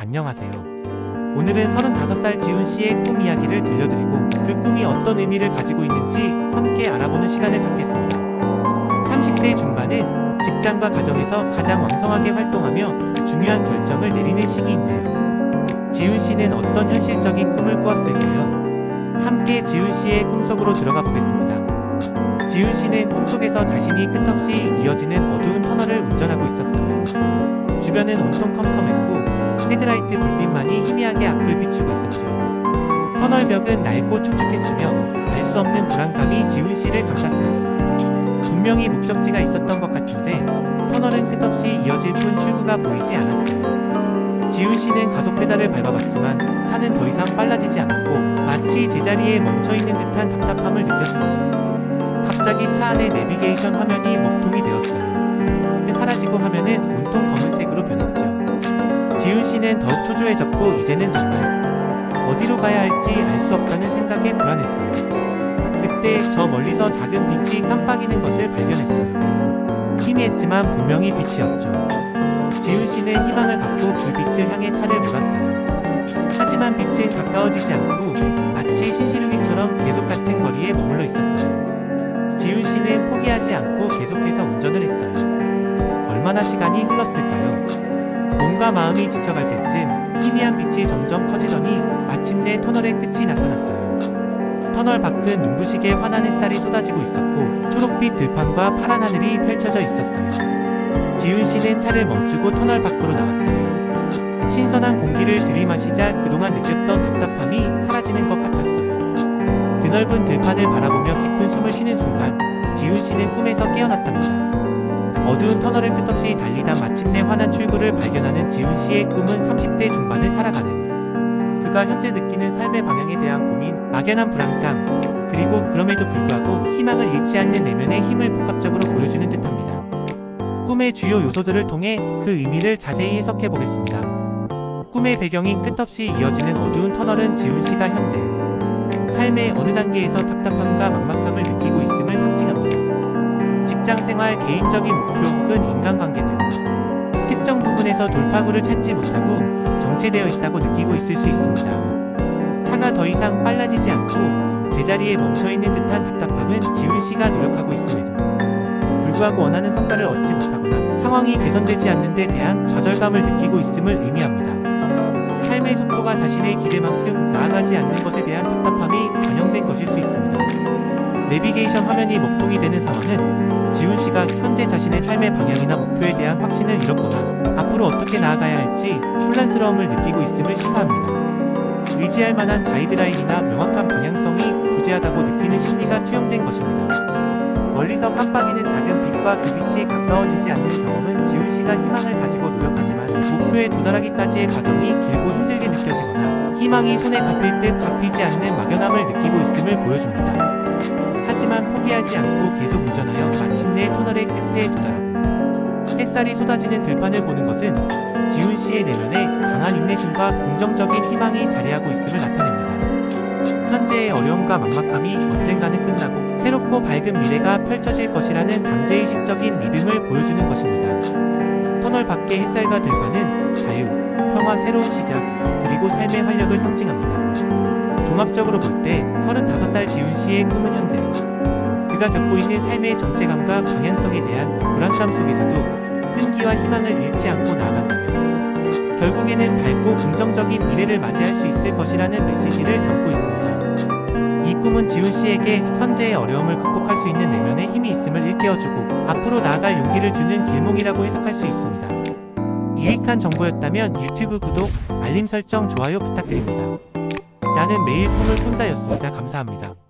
안녕하세요. 오늘은 35살 지훈씨의 꿈 이야기를 들려드리고 그 꿈이 어떤 의미를 가지고 있는지 함께 알아보는 시간을 갖겠습니다. 30대 중반은 직장과 가정에서 가장 왕성하게 활동하며 중요한 결정을 내리는 시기인데요. 지훈씨는 어떤 현실적인 꿈을 꾸었을까요? 함께 지훈씨의 꿈속으로 들어가 보겠습니다. 지훈씨는 꿈속에서 자신이 끝없이 이어지는 어두운 터널을 운전하고 있었어요. 주변은 온통 컴컴했고 헤드라이트 불빛만이 희미하게 앞을 비추고 있었죠. 터널 벽은 낡고 축축했으며 알 수 없는 불안감이 지훈씨를 감쌌어요. 분명히 목적지가 있었던 것 같은데 터널은 끝없이 이어질 뿐 출구가 보이지 않았어요. 지훈씨는 가속 페달을 밟아봤지만 차는 더 이상 빨라지지 않았고 마치 제자리에 멈춰있는 듯한 답답함을 느꼈어요. 갑자기 차 안의 내비게이션 화면이 먹통이 되었어요. 사라지고 화면은 온통 검은색으로 변했죠. 지훈씨는 더욱 초조해졌고 이제는 정말 어디로 가야 할지 알 수 없다는 생각에 불안했어요. 그때 저 멀리서 작은 빛이 깜빡이는 것을 발견했어요. 희미했지만 분명히 빛이었죠. 지훈씨는 희망을 갖고 그 빛을 향해 차를 몰았어요. 하지만 빛은 가까워지지 않고 마치 신시루기처럼 계속 같은 거리에 머물러 있었어요. 지훈씨는 포기하지 않고 계속해서 운전을 했어요. 얼마나 시간이 흘렀을까요? 몸과 마음이 지쳐갈 때쯤 희미한 빛이 점점 커지더니 마침내 터널의 끝이 나타났어요. 터널 밖은 눈부시게 환한 햇살이 쏟아지고 있었고 초록빛 들판과 파란 하늘이 펼쳐져 있었어요. 지훈씨는 차를 멈추고 터널 밖으로 나왔어요. 신선한 공기를 들이마시자 그동안 느꼈던 답답함이 사라지는 것 같았어요. 드넓은 들판을 바라보며 깊은 숨을 쉬는 순간 지훈씨는 꿈에서 깨어났답니다. 어두운 터널을 끝없이 달리다 마침내 환한 출구를 발견하는 지훈씨의 꿈은 30대 중반을 살아가는 그가 현재 느끼는 삶의 방향에 대한 고민, 막연한 불안감, 그리고 그럼에도 불구하고 희망을 잃지 않는 내면의 힘을 복합적으로 보여주는 듯합니다. 꿈의 주요 요소들을 통해 그 의미를 자세히 해석해 보겠습니다. 꿈의 배경인 끝없이 이어지는 어두운 터널은 지훈씨가 현재 삶의 어느 단계에서 답답함과 막막함을 느끼고 있음을 상징합니다. 직장생활, 개인적인 목표 혹은 인간관계 등 특정 부분에서 돌파구를 찾지 못하고 정체되어 있다고 느끼고 있을 수 있습니다. 차가 더 이상 빨라지지 않고 제자리에 멈춰있는 듯한 답답함은 지훈씨가 노력하고 있음에도 불구하고 원하는 성과를 얻지 못하거나 상황이 개선되지 않는 데 대한 좌절감을 느끼고 있음을 의미합니다. 삶의 속도가 자신의 기대만큼 나아가지 않는 것에 대한 답답함이 반영된 것일 수 있습니다. 내비게이션 화면이 먹통이 되는 상황은 지훈씨가 현재 자신의 삶의 방향이나 목표에 대한 확신을 잃었거나 앞으로 어떻게 나아가야 할지 혼란스러움을 느끼고 있음을 시사합니다. 의지할 만한 가이드라인이나 명확한 방향성이 부재하다고 느끼는 심리가 투영된 것입니다. 멀리서 깜빡이는 작은 빛과 그 빛이 가까워지지 않는 경험은 지훈씨가 희망을 가지고 노력하지만 목표에 도달하기까지의 과정이 길고 힘들게 느껴지거나 희망이 손에 잡힐 듯 잡히지 않는 막연함을 느끼고 있음을 보여줍니다. 하지만 포기하지 않고 계속 운전하여 마침내 터널의 끝에 도달하고 햇살이 쏟아지는 들판을 보는 것은 지훈씨의 내면에 강한 인내심과 긍정적인 희망이 자리하고 있음을 나타냅니다. 현재의 어려움과 막막함이 언젠가는 끝나고 새롭고 밝은 미래가 펼쳐질 것이라는 잠재의식적인 믿음을 보여주는 것입니다. 터널 밖의 햇살과 들판은 자유, 평화, 새로운 시작, 그리고 삶의 활력을 상징합니다. 종합적으로 볼 때 35살 지훈씨의 꿈은 현재 그가 겪고 있는 삶의 정체감과 방향성에 대한 불안감 속에서도 끈기와 희망을 잃지 않고 나아간다면 결국에는 밝고 긍정적인 미래를 맞이할 수 있을 것이라는 메시지를 담고 있습니다. 이 꿈은 지훈씨에게 현재의 어려움을 극복할 수 있는 내면의 힘이 있음을 일깨워주고 앞으로 나아갈 용기를 주는 길몽이라고 해석할 수 있습니다. 유익한 정보였다면 유튜브 구독, 알림 설정, 좋아요 부탁드립니다. 나는 매일 꿈을 꾼다였습니다. 감사합니다.